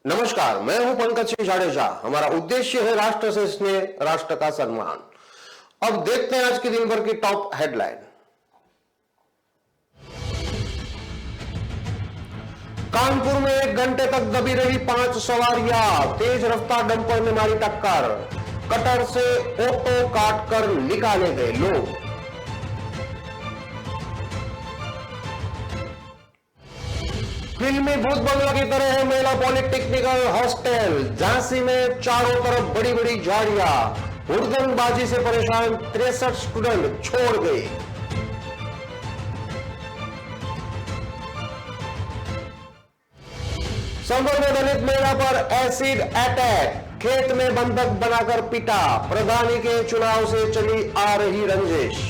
नमस्कार, मैं हूं पंकज सिंह जाडेजा। हमारा उद्देश्य है राष्ट्र से स्नेह, राष्ट्र का सम्मान। अब देखते हैं आज के दिन भर की टॉप हेडलाइन। कानपुर में 1 घंटे तक दबी रही 5 सवारियां, तेज रफ्तार डंपर ने मारी टक्कर, कटर से ऑटो काटकर निकाले गए लोग। फिल्मी भूत बंगला की तरह है मेला पॉलिटेक्निकल हॉस्टल। झांसी में चारों तरफ बड़ी बड़ी झाड़ियां, हुड़दंगबाजी से परेशान 63 स्टूडेंट छोड़ गए। संभल में दलित महिला पर एसिड अटैक, खेत में बंधक बनाकर पीटा, प्रधानी के चुनाव से चली आ रही रंजिश।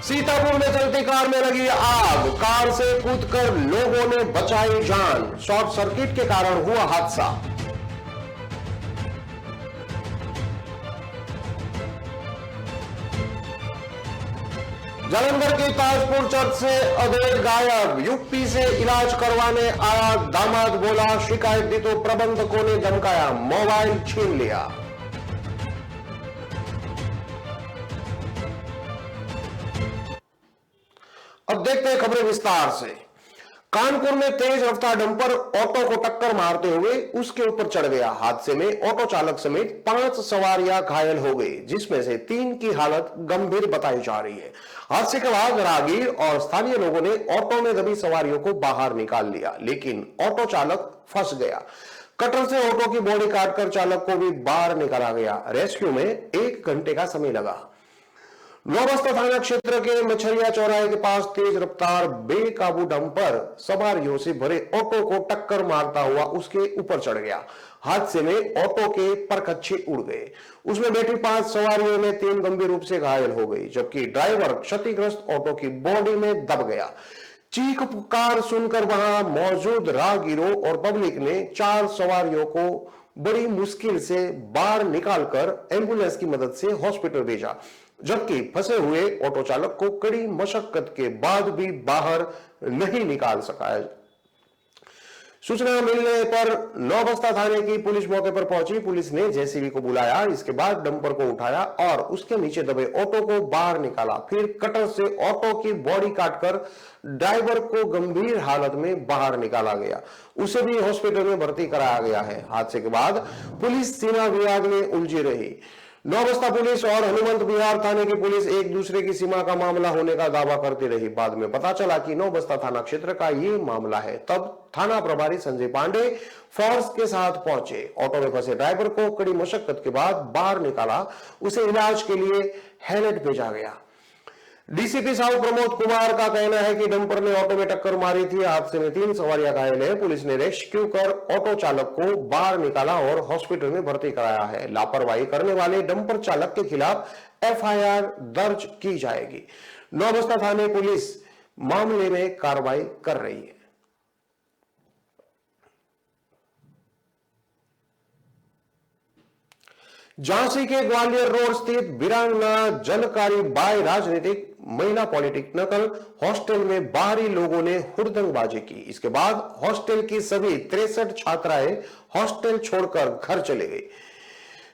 सीतापुर में चलती कार में लगी आग, कार से कूदकर लोगों ने बचाई जान, शॉर्ट सर्किट के कारण हुआ हादसा। जालंधर के ताजपुर चर्च से अवैध गायब, यूपी से इलाज करवाने आया दामाद बोला शिकायत दी तो प्रबंधकों ने धमकाया, मोबाइल छीन लिया। अब देखते हैं खबरें विस्तार से। कानपुर में तेज रफ्तार डंपर ऑटो को टक्कर मारते हुए उसके ऊपर चढ़ गया। हादसे में ऑटो चालक समेत 5 सवारियां घायल हो गई, जिसमें से 3 की हालत गंभीर बताई जा रही है। हादसे के बाद राहगीर और स्थानीय लोगों ने ऑटो में दबी सवारियों को बाहर निकाल लिया, लेकिन ऑटो चालक फंस गया। कटर से ऑटो की बॉडी काटकर चालक को भी बाहर निकाला गया। रेस्क्यू में 1 घंटे का समय लगा। नौबस्ता थाना क्षेत्र के मछरिया चौराहे के पास तेज रफ्तार बेकाबू डंपर सवारियों से भरे ऑटो को टक्कर मारता हुआ उसके ऊपर चढ़ गया। हादसे में ऑटो के परखच्चे उड़ गए। उसमें बैठी 5 सवारियों में 3 गंभीर रूप से घायल हो गई, जबकि ड्राइवर क्षतिग्रस्त ऑटो की बॉडी में दब गया। चीख पुकार सुनकर वहां मौजूद राहगीरों और पब्लिक ने 4 सवारियों को बड़ी मुश्किल से बाहर निकालकर एम्बुलेंस की मदद से हॉस्पिटल भेजा, जबकि फंसे हुए ऑटो चालक को कड़ी मशक्कत के बाद भी बाहर नहीं निकाल सका है। सूचना मिलने पर नौबस्ता थाने की पुलिस मौके पर पहुंची। पुलिस ने जेसीबी को बुलाया, इसके बाद डंपर को उठाया और उसके नीचे दबे ऑटो को बाहर निकाला। फिर कटर से ऑटो की बॉडी काटकर ड्राइवर को गंभीर हालत में बाहर निकाला गया, उसे भी हॉस्पिटल में भर्ती कराया गया है। हादसे के बाद पुलिस सीमा विवाद में उलझी रही। नौबस्ता पुलिस और हनुमंत विहार थाने की पुलिस एक दूसरे की सीमा का मामला होने का दावा करती रही। बाद में पता चला कि नौबस्ता थाना क्षेत्र का ये मामला है। तब थाना प्रभारी संजय पांडे फोर्स के साथ पहुंचे। ऑटो में फंसे ड्राइवर को कड़ी मशक्कत के बाद बाहर निकाला, उसे इलाज के लिए हैलट भेजा गया। डीसीपी साहब प्रमोद कुमार का कहना है कि डंपर ने ऑटो में टक्कर मारी थी। हादसे में 3 सवारियां घायल हैं। पुलिस ने रेस्क्यू कर ऑटो चालक को बाहर निकाला और हॉस्पिटल में भर्ती कराया है। लापरवाही करने वाले डंपर चालक के खिलाफ एफआईआर दर्ज की जाएगी। नौबस्ता थाने पुलिस मामले में कार्रवाई कर रही है। झांसी के ग्वालियर रोड स्थित वीरांगना जलकारी बाय राजनीतिक महिला पॉलिटेक्निकल हॉस्टल में बाहरी लोगों ने हुड़दंगबाजी की। इसके बाद हॉस्टल की सभी 63 छात्राएं हॉस्टल छोड़कर घर चले गई।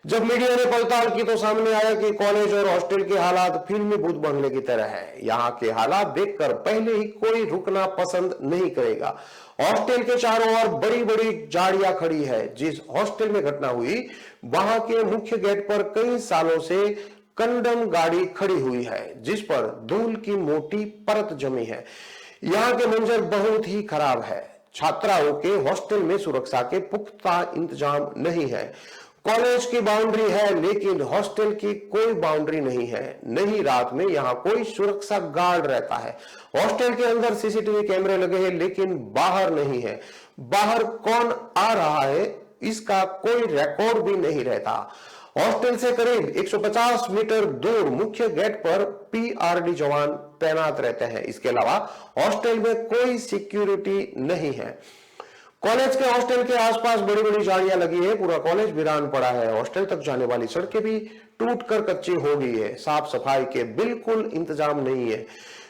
जब मीडिया ने पड़ताल की तो सामने आया कि कॉलेज और हॉस्टल के हालात फिल्मी भूत बंगले की तरह है। यहाँ के हालात देखकर पहले ही कोई रुकना पसंद नहीं करेगा। हॉस्टल के चारों ओर बड़ी बड़ी झाड़ियां खड़ी है। जिस हॉस्टल में घटना हुई वहां के मुख्य गेट पर कई सालों से कंडम गाड़ी खड़ी हुई है, जिस पर धूल की मोटी परत जमी है। यहाँ के मंजर बहुत ही खराब है। छात्राओं के हॉस्टल में सुरक्षा के पुख्ता इंतजाम नहीं है। कॉलेज की बाउंड्री है, लेकिन हॉस्टल की कोई बाउंड्री नहीं है। नहीं रात में यहाँ कोई सुरक्षा गार्ड रहता है। हॉस्टल के अंदर सीसीटीवी कैमरे लगे हैं, लेकिन बाहर नहीं है। बाहर कौन आ रहा है इसका कोई रिकॉर्ड भी नहीं रहता। हॉस्टल से करीब 150 मीटर दूर मुख्य गेट पर पीआरडी जवान तैनात रहते हैं। इसके अलावा हॉस्टल में कोई सिक्योरिटी नहीं है। कॉलेज के हॉस्टल के आसपास बड़ी बड़ी झाड़ियां लगी है। पूरा कॉलेज वीरान पड़ा है। हॉस्टल तक जाने वाली सड़कें भी टूटकर कच्ची हो गई है। साफ सफाई के बिल्कुल इंतजाम नहीं है।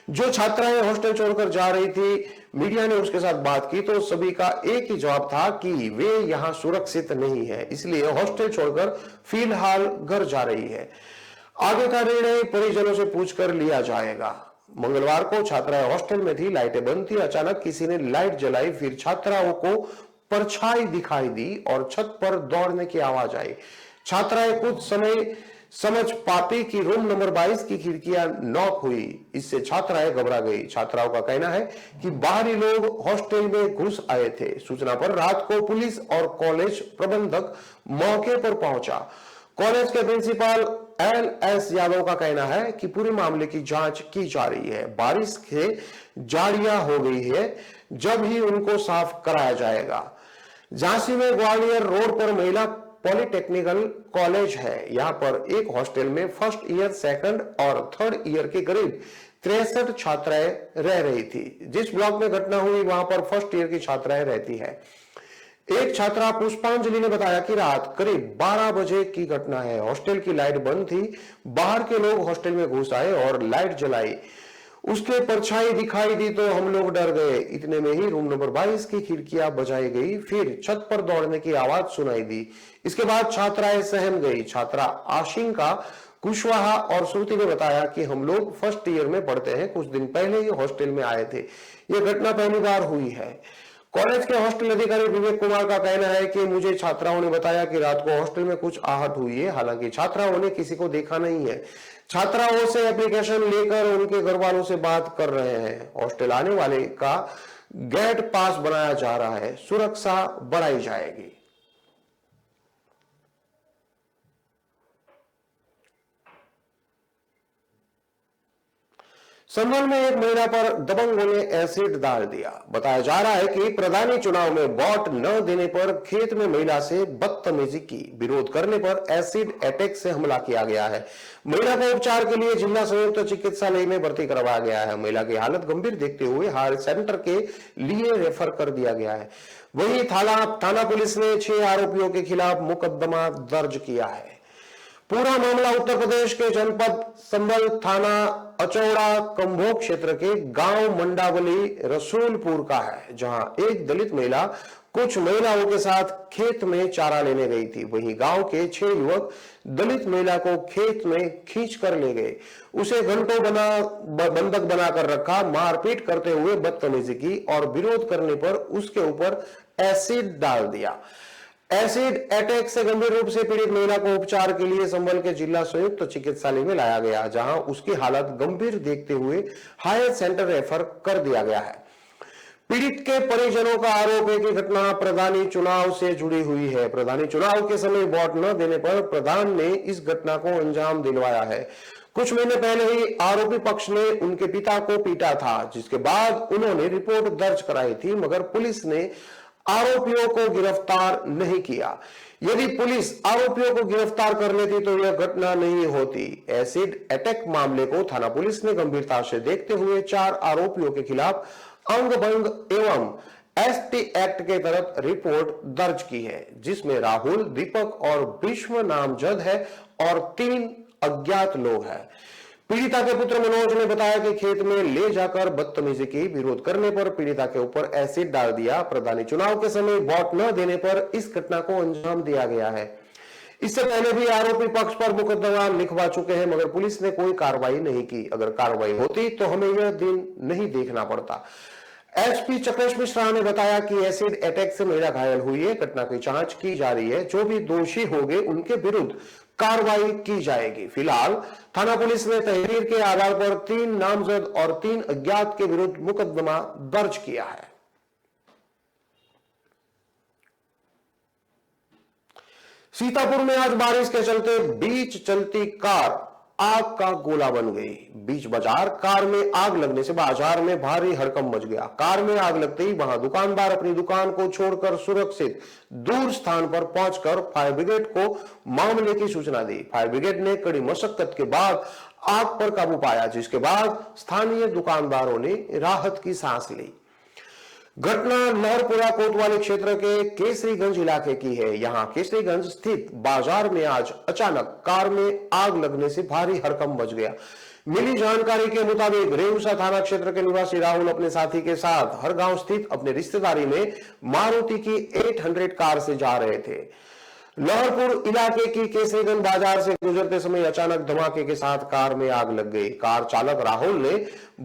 जो छात्राएं हॉस्टल छोड़कर जा रही थी, मीडिया ने उसके साथ बात की तो सभी का एक ही जवाब था कि वे यहां सुरक्षित नहीं है, इसलिए हॉस्टल छोड़कर फिलहाल घर जा रही है। आगे का निर्णय परिजनों से पूछकर लिया जाएगा। मंगलवार को छात्राएं हॉस्टल में थी, लाइटें बंद थी। अचानक किसी ने लाइट जलाई, फिर छात्राओं को परछाई दिखाई दी और छत पर दौड़ने की आवाज आई। छात्राएं कुछ समय समझ पाती कि रूम नंबर 22 की खिड़कियां नॉक हुई। इससे छात्राएं घबरा गई। छात्राओं का कहना है कि बाहरी लोग हॉस्टल में घुस आए थे। सूचना पर रात को पुलिस और कॉलेज प्रबंधक मौके पर पहुंचा। कॉलेज के प्रिंसिपल LS यादव का कहना है कि पूरे मामले की जांच की जा रही है। बारिश से जाड़ियां हो गई है, जब ही उनको साफ कराया जाएगा। झांसी में ग्वालियर रोड पर महिला पॉलिटेक्निकल कॉलेज है। यहां पर एक हॉस्टल में फर्स्ट ईयर, सेकंड और थर्ड ईयर के करीब 63 छात्राएं रह रही थी। जिस ब्लॉक में घटना हुई वहां पर फर्स्ट ईयर की छात्राएं रहती है। एक छात्रा पुष्पांजलि ने बताया कि रात करीब 12 बजे की घटना है। हॉस्टल की लाइट बंद थी। बाहर के लोग हॉस्टल में घुस आए और लाइट जलाई। उसके परछाई दिखाई दी तो हम लोग डर गए। इतने में ही रूम नंबर 22 की खिड़कियां बजाई गई, फिर छत पर दौड़ने की आवाज सुनाई दी। इसके बाद छात्राएं सहम गई। छात्रा आशिंका कुशवाहा और श्रुति ने बताया कि हम लोग फर्स्ट ईयर में पढ़ते हैं, कुछ दिन पहले ही हॉस्टल में आए थे। यह घटना पहली बार हुई है। कॉलेज के हॉस्टल अधिकारी विवेक कुमार का कहना है कि मुझे छात्राओं ने बताया कि रात को हॉस्टल में कुछ आहट हुई है। हालांकि छात्राओं ने किसी को देखा नहीं है। छात्राओं से एप्लीकेशन लेकर उनके घर वालों से बात कर रहे हैं। हॉस्टल आने वाले का गेट पास बनाया जा रहा है, सुरक्षा बढ़ाई जाएगी। संभल में एक महिला पर दबंगों ने एसिड डाल दिया। बताया जा रहा है कि प्रधानी चुनाव में वोट न देने पर खेत में महिला से बदतमीजी की, विरोध करने पर एसिड अटैक से हमला किया गया है। महिला को उपचार के लिए जिला संयुक्त चिकित्सालय में भर्ती करवाया गया है। महिला की हालत गंभीर देखते हुए हायर सेंटर के लिए रेफर कर दिया गया है। वहीं थाना पुलिस ने 6 आरोपियों के खिलाफ मुकदमा दर्ज किया है। पूरा मामला उत्तर प्रदेश के जनपद संभल थाना अचौड़ा कंभोग क्षेत्र के गांव मंडावली रसूलपुर का है, जहां एक दलित महिला कुछ महिलाओं के साथ खेत में चारा लेने गई थी। वहीं गांव के 6 युवक दलित महिला को खेत में खींच कर ले गए। उसे घंटों बंधक बनाकर रखा, मारपीट करते हुए बदतमीजी की और विरोध करने पर उसके ऊपर एसिड डाल दिया। एसिड अटैक से गंभीर रूप से पीड़ित महिला को उपचार के लिए संभल के जिला संयुक्त चिकित्सालय में लाया गया, जहां उसकी हालत गंभीर देखते हुए हायर सेंटर रेफर कर दिया गया है। पीड़ित के परिजनों का आरोप है कि घटना प्रधानी चुनाव से जुड़ी हुई है। प्रधानी चुनाव के समय वोट न देने पर प्रधान ने इस घटना को अंजाम दिलवाया है। कुछ महीने पहले ही आरोपी पक्ष ने उनके पिता को पीटा था, जिसके बाद उन्होंने रिपोर्ट दर्ज कराई थी, मगर पुलिस ने आरोपियों को गिरफ्तार नहीं किया। यदि पुलिस आरोपियों को गिरफ्तार कर लेती तो यह घटना नहीं होती। एसिड अटैक मामले को थाना पुलिस ने गंभीरता से देखते हुए 4 आरोपियों के खिलाफ अंग भंग एवं ST एक्ट के तहत रिपोर्ट दर्ज की है, जिसमें राहुल, दीपक और भीष्म नामजद है और 3 अज्ञात लोग हैं। पीड़िता के पुत्र मनोज ने बताया कि खेत में ले जाकर बदतमीजी की, विरोध करने पर पीड़िता के ऊपर एसिड डाल दिया। प्रधानी चुनाव के समय वोट न देने पर इस घटना को अंजाम दिया गया है। इससे पहले भी आरोपी पक्ष पर मुकदमा लिखवा चुके हैं, मगर पुलिस ने कोई कार्रवाई नहीं की। अगर कार्रवाई होती तो हमें यह दिन नहीं देखना पड़ता। SP चक्रेश मिश्रा ने बताया कि एसिड अटैक से महिला घायल हुई है। घटना की जांच की जा रही है। जो भी दोषी होंगे उनके विरुद्ध कार्रवाई की जाएगी। फिलहाल थाना पुलिस ने तहरीर के आधार पर 3 नामजद और 3 अज्ञात के विरुद्ध मुकदमा दर्ज किया है। सीतापुर में आज बारिश के चलते बीच चलती कार आग का गोला बन गई। बीच बाजार कार में आग लगने से बाजार में भारी हड़कंप मच गया। कार में आग लगते ही वहां दुकानदार अपनी दुकान को छोड़कर सुरक्षित दूर स्थान पर पहुंचकर फायर ब्रिगेड को मामले की सूचना दी। फायर ब्रिगेड ने कड़ी मशक्कत के बाद आग पर काबू पाया, जिसके बाद स्थानीय दुकानदारों ने राहत की सांस ली। घटना लहरपुरा कोतवाली क्षेत्र के केसरीगंज इलाके की है। यहां केसरीगंज स्थित बाजार में आज अचानक कार में आग लगने से भारी हड़कंप मच गया। मिली जानकारी के मुताबिक रेउसा थाना क्षेत्र के निवासी राहुल अपने साथी के साथ हर गांव स्थित अपने रिश्तेदारी में मारुति की 800 कार से जा रहे थे। लोहरपुर इलाके की केसरीगंज बाजार से गुजरते समय अचानक धमाके के साथ कार में आग लग गई। कार चालक राहुल ने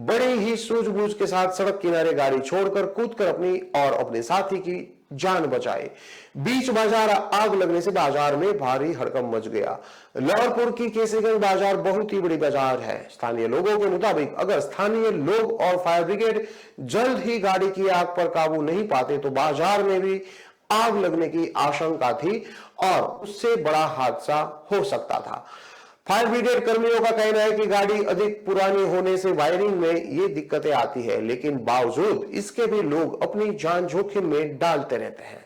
बड़े ही सूझबूझ के साथ सड़क किनारे गाड़ी छोड़कर कूदकर अपनी और अपने साथी की जान बचाई। बीच बाजार आग लगने से बाजार में भारी हड़कंप मच गया। लोहरपुर की केसरीगंज बाजार बहुत ही बड़ी बाजार है। स्थानीय लोगों के मुताबिक अगर स्थानीय लोग और फायर ब्रिगेड जल्द ही गाड़ी की आग पर काबू नहीं पाते तो बाजार में भी आग लगने की आशंका थी और उससे बड़ा हादसा हो सकता था। फायर ब्रिगेड कर्मियों का कहना है कि गाड़ी अधिक पुरानी होने से वायरिंग में ये दिक्कतें आती है, लेकिन बावजूद इसके भी लोग अपनी जान जोखिम में डालते रहते हैं।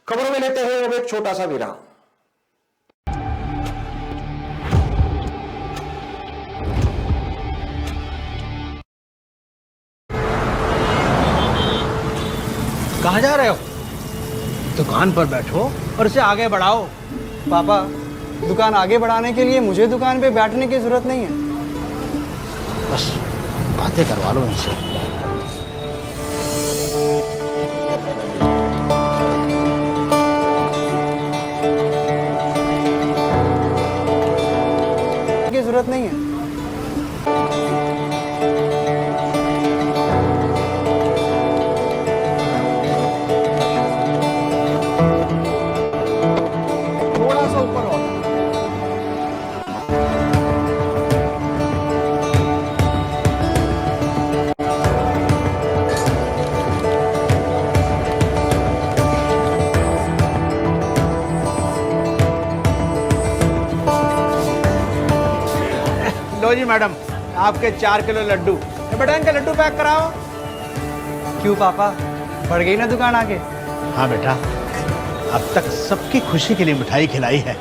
खबरों में लेते हैं अब एक छोटा सा विराम। कहाँ जा रहे हो? दुकान पर बैठो और इसे आगे बढ़ाओ। पापा, दुकान आगे बढ़ाने के लिए मुझे दुकान पे बैठने की जरूरत नहीं है। बस बातें करवा लो इनसे। की जरूरत नहीं है। लो जी मैडम, आपके 4 किलो लड्डू। बेटा इनके लड्डू पैक कराओ। क्यों पापा, बढ़ गई ना दुकान आगे? हाँ बेटा, अब तक सबकी खुशी के लिए मिठाई खिलाई है,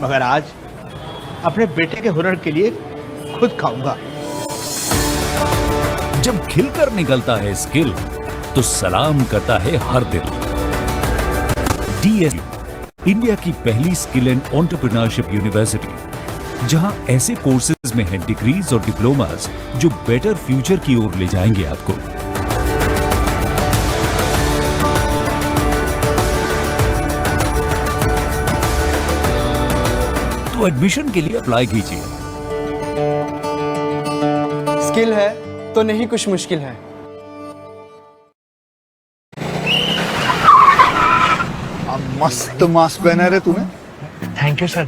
मगर आज अपने बेटे के हुनर के लिए खुद खाऊंगा। जब खिलकर निकलता है स्किल तो सलाम करता है हर दिल। DSU इंडिया की पहली स्किल एंड एंटरप्रेन्योरशिप यूनिवर्सिटी, जहां ऐसे कोर्सेज में हैं डिग्रीज और डिप्लोमास जो बेटर फ्यूचर की ओर ले जाएंगे आपको। तो एडमिशन के लिए अप्लाई कीजिए। स्किल है तो नहीं कुछ मुश्किल है। मस्त मास्क पहना रे तूने। Thank you sir.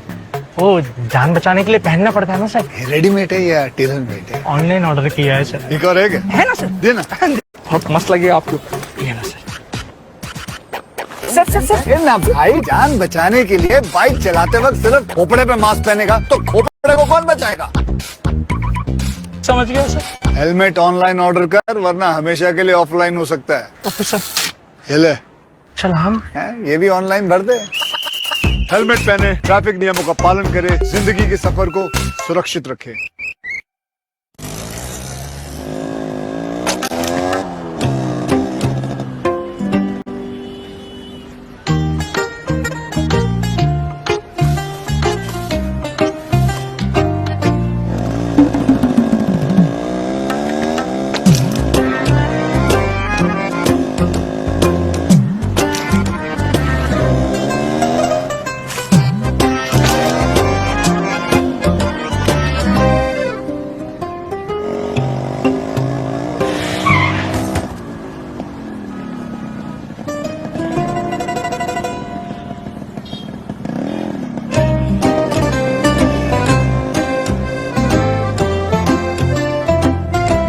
वो जान बचाने के लिए पहनना पड़ता है ना सर। रेडीमेड है या टेलर मेड है? ऑनलाइन ऑर्डर किया है सर। एक और है क्या? है ना सर? देना। बहुत मस्त लगेगा आपको। ये ना सर। Sir sir sir. ये ना भाई, जान बचाने के लिए बाइक चलाते वक्त सिर्फ खोपड़े पे मास्क पहनेगा तो खोपड़े को कौन बचाएगा? समझ गया सर। हेलमेट ऑनलाइन ऑर्डर कर, वरना हमेशा के लिए ऑफलाइन हो सकता है। Okay sir. ये ले। चल हम ये भी ऑनलाइन भर दे। हेलमेट पहने, ट्रैफिक नियमों का पालन करे, जिंदगी के सफर को सुरक्षित रखे।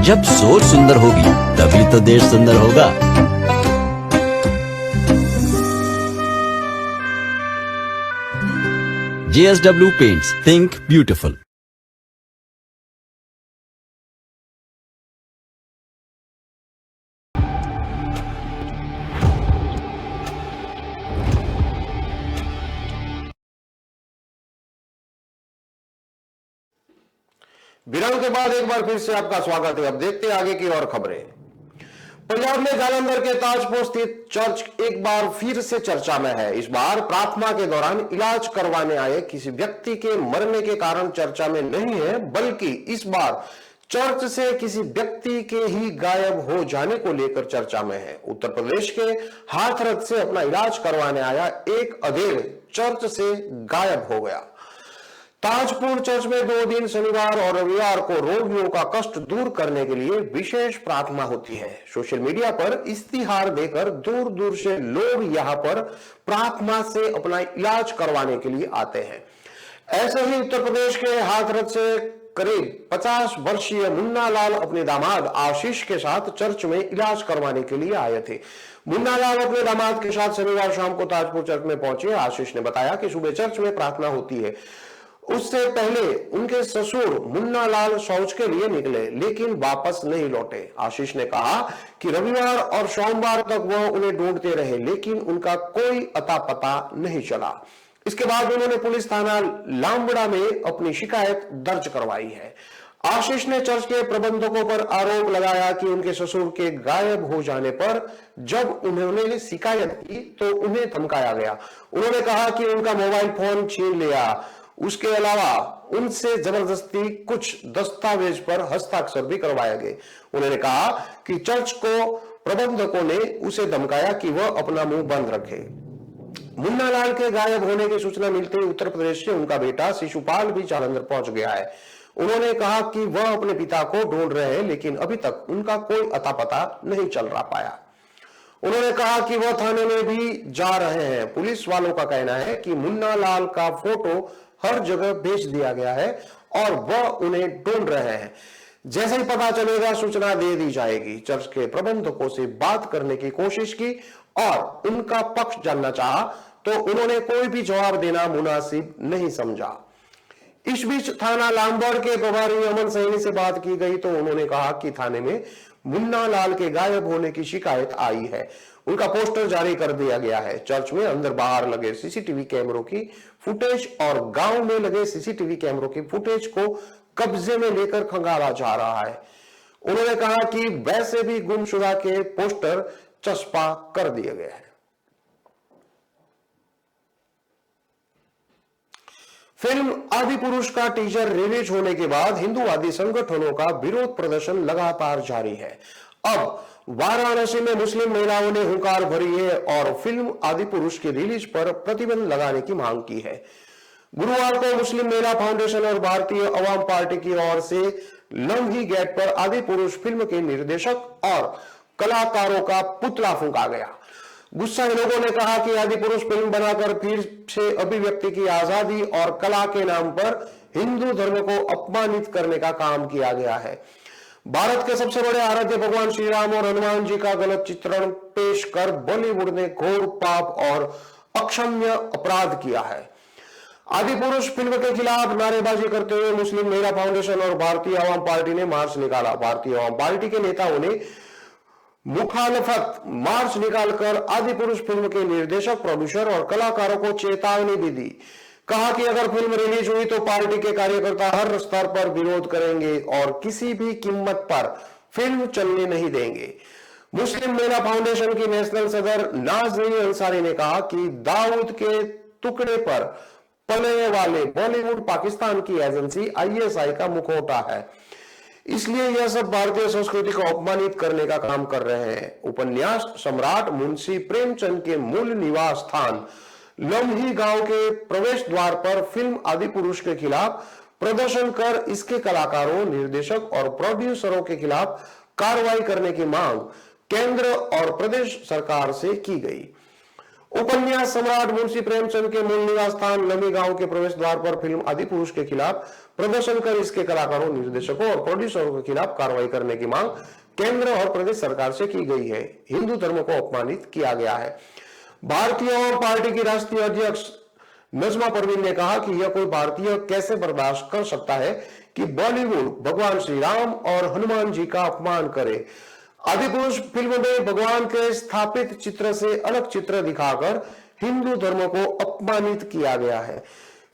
जब सोच सुंदर होगी तभी तो देश सुंदर होगा। JSW Paints, think beautiful। विराम के बाद एक बार फिर से आपका स्वागत है। अब देखते हैं आगे की और खबरें। पंजाब में जालंधर के ताजपुर स्थित चर्च एक बार फिर से चर्चा में है। इस बार प्रार्थना के दौरान इलाज करवाने आए किसी व्यक्ति के मरने के कारण चर्चा में नहीं है, बल्कि इस बार चर्च से किसी व्यक्ति के ही गायब हो जाने को लेकर चर्चा में है। उत्तर प्रदेश के हाथरस से अपना इलाज करवाने आया एक अधेड़ चर्च से गायब हो गया। ताजपुर चर्च में 2 दिन शनिवार और रविवार को रोगियों का कष्ट दूर करने के लिए विशेष प्रार्थना होती है। सोशल मीडिया पर इश्तिहार देकर दूर दूर से लोग यहां पर प्रार्थना से अपना इलाज करवाने के लिए आते हैं। ऐसे ही उत्तर प्रदेश के हाथरस से करीब 50 वर्षीय मुन्ना लाल अपने दामाद आशीष के साथ चर्च में इलाज करवाने के लिए आए थे। मुन्ना लाल अपने दामाद के साथ शनिवार शाम को ताजपुर चर्च में पहुंचे। आशीष ने बताया कि सुबह चर्च में प्रार्थना होती है। उससे पहले उनके ससुर मुन्ना लाल शौच के लिए निकले, लेकिन वापस नहीं लौटे। आशीष ने कहा कि रविवार और सोमवार तक वह उन्हें ढूंढते रहे, लेकिन उनका कोई अता पता नहीं चला। इसके बाद उन्होंने पुलिस थाना लामबड़ा में अपनी शिकायत दर्ज करवाई है। आशीष ने चर्च के प्रबंधकों पर आरोप लगाया कि उनके ससुर के गायब हो जाने पर जब उन्होंने शिकायत की तो उन्हें धमकाया गया। उन्होंने कहा कि उनका मोबाइल फोन छीन लिया। उसके अलावा उनसे जबरदस्ती कुछ दस्तावेज पर हस्ताक्षर भी करवाए गए। उन्होंने कहा कि चर्च को प्रबंधकों ने उसे धमकाया कि वह अपना मुंह बंद रखे। मुन्ना लाल के गायब होने की सूचना मिलते ही उत्तर प्रदेश से उनका बेटा शिशुपाल भी जालंधर पहुंच गया है। उन्होंने कहा कि वह अपने पिता को ढूंढ रहे हैं, लेकिन अभी तक उनका कोई अता पता नहीं चल रहा पाया। उन्होंने कहा कि वह थाने में भी जा रहे हैं। पुलिस वालों का कहना है कि मुन्ना लाल का फोटो हर जगह भेज दिया गया है और वह उन्हें ढूंढ रहे हैं। जैसे ही पता चलेगा सूचना दे दी जाएगी। चर्च के प्रबंधकों से बात करने की कोशिश की और उनका पक्ष जानना चाहा तो उन्होंने कोई भी जवाब देना मुनासिब नहीं समझा। इस बीच थाना लामबड़ के प्रभारी अमन सैनी से बात की गई तो उन्होंने कहा कि थाने में मुन्ना लाल के गायब होने की शिकायत आई है। उनका पोस्टर जारी कर दिया गया है। चर्च में अंदर बाहर लगे सीसीटीवी कैमरों की फुटेज और गांव में लगे सीसीटीवी कैमरों की फुटेज को कब्जे में लेकर खंगाला जा रहा है। उन्होंने कहा कि वैसे भी गुमशुदा के पोस्टर चस्पा कर दिए गए हैं। फिल्म आदिपुरुष का टीजर रिलीज होने के बाद हिंदूवादी संगठनों का विरोध प्रदर्शन लगातार जारी है। अब वाराणसी में मुस्लिम महिलाओं ने हुंकार भरी है और फिल्म आदिपुरुष की रिलीज पर प्रतिबंध लगाने की मांग की है। गुरुवार को मुस्लिम महिला फाउंडेशन और भारतीय अवाम पार्टी की ओर से लम्ही गेट पर आदिपुरुष फिल्म के निर्देशक और कलाकारों का पुतला फूंका गया। गुस्साए लोगों ने कहा कि आदिपुरुष फिल्म बनाकर फिर से अभिव्यक्ति की आजादी और कला के नाम पर हिंदू धर्म को अपमानित करने का काम किया गया है। भारत के सबसे बड़े आराध्य भगवान श्री राम और हनुमान जी का गलत चित्रण पेश कर बॉलीवुड ने घोर पाप और अक्षम्य अपराध किया है। आदिपुरुष फिल्म के खिलाफ नारेबाजी करते हुए मुस्लिम महिला फाउंडेशन और भारतीय अवाम पार्टी ने मार्च निकाला। भारतीय अवाम पार्टी के नेताओं ने मुखालफत मार्च निकालकर आदिपुरुष फिल्म के निर्देशक, प्रोड्यूसर और कलाकारों को चेतावनी भी दी। कहा कि अगर फिल्म रिलीज हुई तो पार्टी के कार्यकर्ता हर स्तर पर विरोध करेंगे और किसी भी कीमत पर फिल्म चलने नहीं देंगे। मुस्लिम महिला फाउंडेशन की नेशनल सदर नाज़रीन अंसारी ने कहा कि दाऊद के टुकड़े पर पलने वाले बॉलीवुड पाकिस्तान की एजेंसी आईएसआई का मुखौटा है, इसलिए यह सब भारतीय संस्कृति को अपमानित करने का काम कर रहे हैं। उपन्यास सम्राट मुंशी प्रेमचंद के मूल निवास स्थान लम्ही गांव के प्रवेश द्वार पर फिल्म आदिपुरुष के खिलाफ प्रदर्शन कर इसके कलाकारों, निर्देशक और प्रोड्यूसरों के खिलाफ कार्रवाई करने की मांग केंद्र और प्रदेश सरकार से की गई। उपन्यास सम्राट मुंशी प्रेमचंद के मूल निवास स्थान लम्ही गांव के प्रवेश द्वार पर फिल्म आदिपुरुष के खिलाफ प्रदर्शन कर इसके कलाकारों, निर्देशकों और प्रोड्यूसरों के खिलाफ कार्रवाई करने की मांग केंद्र और प्रदेश सरकार से की गई है। हिंदू धर्म को अपमानित किया गया है। भारतीय अवाम पार्टी की राष्ट्रीय अध्यक्ष नजमा परवीन ने कहा कि यह कोई भारतीय कैसे बर्दाश्त कर सकता है कि बॉलीवुड भगवान श्री राम और हनुमान जी का अपमान करे। आदिपुरुष फिल्म में भगवान के स्थापित चित्र से अलग चित्र दिखाकर हिंदू धर्म को अपमानित किया गया है।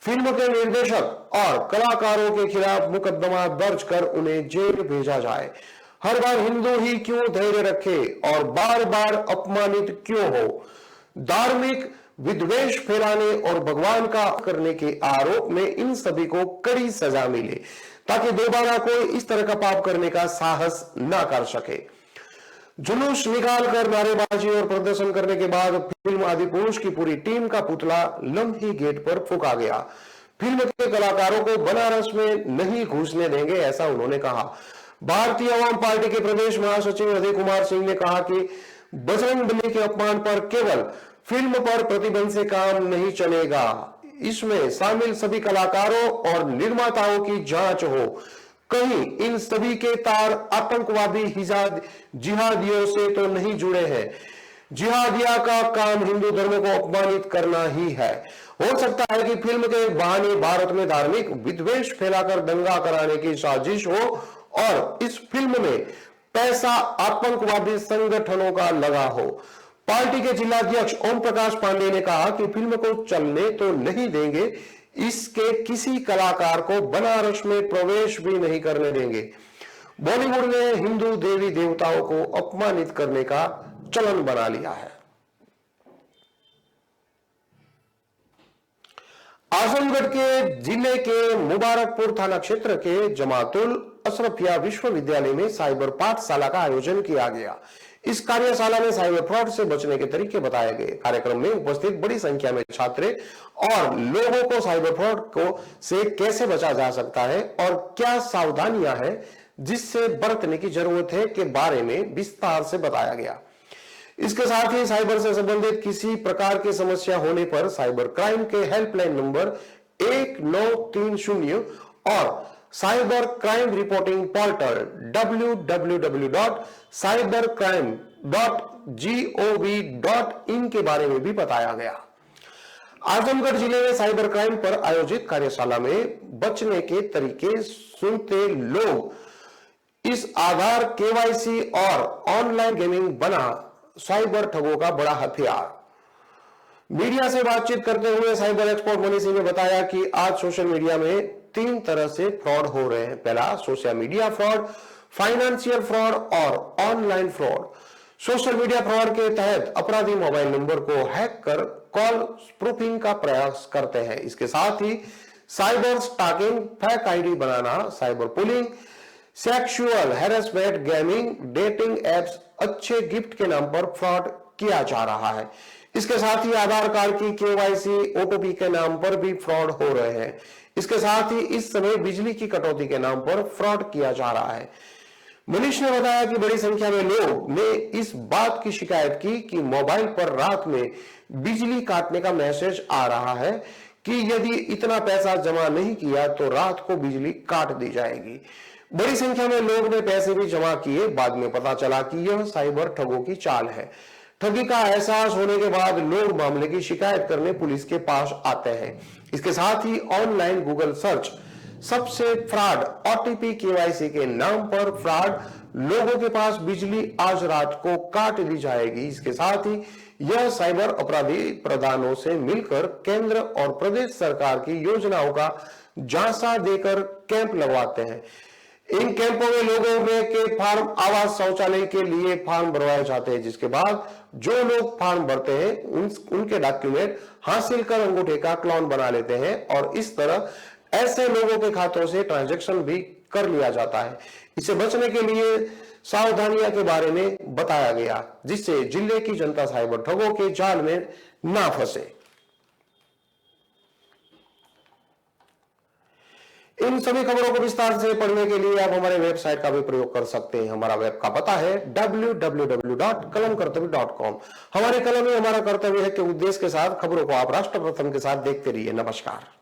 फिल्म के निर्देशक और कलाकारों के खिलाफ मुकदमा दर्ज कर उन्हें जेल भेजा जाए। हर बार हिंदू ही क्यों धैर्य रखे और बार बार अपमानित क्यों हो। धार्मिक विद्वेष फैलाने और भगवान का करने के आरोप में इन सभी को कड़ी सजा मिले ताकि दोबारा कोई इस तरह का पाप करने का साहस ना कर सके। जुलूस निकालकर नारेबाजी और प्रदर्शन करने के बाद फिल्म आदिपुरुष की पूरी टीम का पुतला लम्ही गेट पर फूंका गया। फिल्म के कलाकारों को बनारस में नहीं घुसने देंगे, ऐसा उन्होंने कहा। भारतीय आवाम पार्टी के प्रदेश महासचिव अजय कुमार सिंह ने कहा कि बजरंगबली के अपमान पर केवल फिल्म पर प्रतिबंध से काम नहीं चलेगा, इसमें शामिल सभी कलाकारों और निर्माताओं की जांच हो। कहीं इन सभी के तार आतंकवादी जिहादियों से तो नहीं जुड़े हैं। जिहादिया का काम हिंदू धर्म को अपमानित करना ही है। हो सकता है कि फिल्म के बहाने भारत में धार्मिक विद्वेष फैलाकर दंगा कराने की साजिश हो और इस फिल्म में पैसा आतंकवादी संगठनों का लगा हो। पार्टी के जिलाध्यक्ष ओम प्रकाश पांडे ने कहा कि फिल्म को चलने तो नहीं देंगे, इसके किसी कलाकार को बनारस में प्रवेश भी नहीं करने देंगे। बॉलीवुड ने हिंदू देवी देवताओं को अपमानित करने का चलन बना लिया है। आजमगढ़ के जिले के मुबारकपुर थाना क्षेत्र के जमातुल अशरफिया विश्वविद्यालय में साइबर पाठशाला का आयोजन किया गया। इस कार्यशाला में साइबर फ्रॉड से बचने के तरीके बताए गए। कार्यक्रम में उपस्थित बड़ी संख्या में छात्र और लोगों को साइबर फ्रॉड से कैसे बचा जा सकता है और क्या सावधानियां हैं जिससे बरतने की जरूरत है के बारे में विस्तार से बताया गया। इसके साथ ही साइबर से संबंधित किसी प्रकार की समस्या होने पर साइबर क्राइम के हेल्पलाइन नंबर 1930 और cyber crime reporting portal www.cybercrime.gov.in के बारे में भी बताया गया। आजमगढ़ जिले में साइबर क्राइम पर आयोजित कार्यशाला में बचने के तरीके सुनते लोग इस आधार केवाईसी और ऑनलाइन गेमिंग बना साइबर ठगों का बड़ा हथियार। मीडिया से बातचीत करते हुए साइबर एक्सपर्ट मनी सिंह ने बताया कि आज सोशल मीडिया में 3 तरह से फ्रॉड हो रहे हैं। पहला social media fraud, financial fraud और online fraud. Social media fraud के तहत अपराधी मोबाइल नंबर को हैक कर कॉल स्पूफिंग का प्रयास करते हैं। इसके साथ ही साइबर स्टॉकिंग, फेक आईडी बनाना, cyber bullying, sexual harassment, gaming, dating apps, अच्छे गिफ्ट के नाम पर फ्रॉड किया जा रहा है। इसके साथ ही आधार कार्ड की केवाईसी, ओटीपी के नाम पर भी फ्रॉड हो रहे हैं। इसके साथ ही इस समय बिजली की कटौती के नाम पर फ्रॉड किया जा रहा है। मनीष ने बताया कि बड़ी संख्या में लोग ने इस बात की शिकायत की कि मोबाइल पर रात में बिजली काटने का मैसेज आ रहा है कि यदि इतना पैसा जमा नहीं किया तो रात को बिजली काट दी जाएगी। बड़ी संख्या में लोग ने पैसे भी जमा किए। बाद में पता चला कि यह साइबर ठगों की चाल है। ठगी का एहसास होने के बाद लोग मामले की शिकायत करने पुलिस के पास आते हैं। इसके साथ ही ऑनलाइन गूगल सर्च सबसे फ्रॉड, ओटीपी केवाईसी के नाम पर फ्रॉड, लोगों के पास बिजली आज रात को काट दी जाएगी। इसके साथ ही यह साइबर अपराधी प्रधानों से मिलकर केंद्र और प्रदेश सरकार की योजनाओं का झांसा देकर कैंप लगवाते हैं। इन कैंपों में लोगों के फार्म आवास शौचालय के लिए फार्म भरवाए जाते हैं, जिसके बाद जो लोग फार्म भरते हैं उनके डॉक्यूमेंट हासिल कर अंगूठे का क्लोन बना लेते हैं और इस तरह ऐसे लोगों के खातों से ट्रांजैक्शन भी कर लिया जाता है। इससे बचने के लिए सावधानियां के बारे में बताया गया, जिससे जिले की जनता साइबर ठगों के जाल में ना फंसे। इन सभी खबरों को विस्तार से पढ़ने के लिए आप हमारे वेबसाइट का भी प्रयोग कर सकते हैं। हमारा वेब का पता है www.kalamkartavya.com। हमारे कलम में हमारा कर्तव्य है कि उद्देश्य के साथ खबरों को आप राष्ट्र प्रथम के साथ देखते रहिए। नमस्कार।